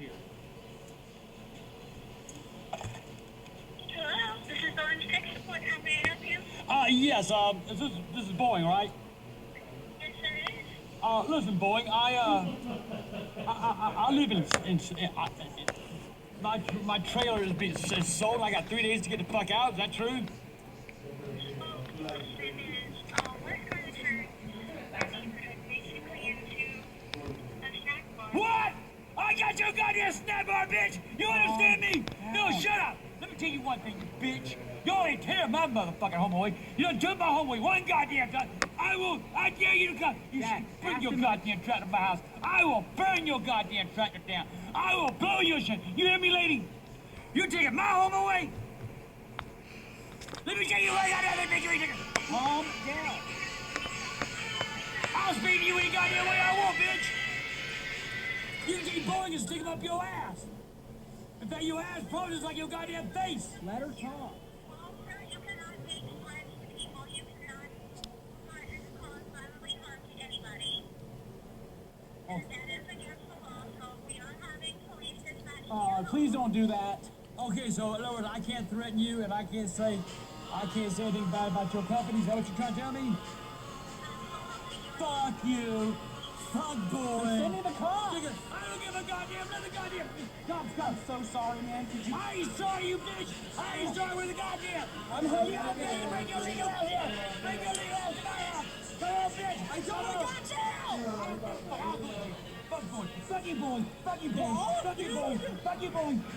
you? Hello, this is Boeing 6 support. How may I help you? Yes, this is Boeing, right? Yes, it is. Listen, Boeing, I live in my trailer is sold. I got 3 days to get the fuck out. Is that true? Oh, yes, it is. We're going to turn basically into a snack bar. What? I got your goddamn snap bar, bitch! You understand me? No, shut up! Let me tell you one thing, you bitch. You ain't tear my motherfucking homeboy. You done took my homeboy one goddamn time. I dare you to come. You should bring your goddamn tractor to my house. I will burn your goddamn tractor down. I will blow your shit. You hear me, lady? You taking my home away? Let me tell you what I got that bitch. Calm down. I'll speak to you any goddamn way I want, bitch. You can take Boeing and stick him up your ass. In fact, your ass probably is like your goddamn face. Let her talk. Well, sir, you cannot make threats to people. You cannot threaten to cause bodily harm to anybody. And that is against the law, so we are having police dispatch. Please don't do that. Okay, so in other words, I can't threaten you, and I can't say anything bad about your company. Is that what you're trying to tell me? Fuck you. Fuck Boeing. Send me the car. I don't give a goddamn. Another goddamn. I'm so sorry, man. Could you... I ain't sorry, you bitch. I ain't sorry with the goddamn. I'm hurting. You bring your legal out here. Bring your legal out to my house. Come on, bitch. I told you to jail. Fuck Boeing. Fuck you, Boeing. Fuck you, Boeing. Fuck you, Boeing. Fuck you, Boeing.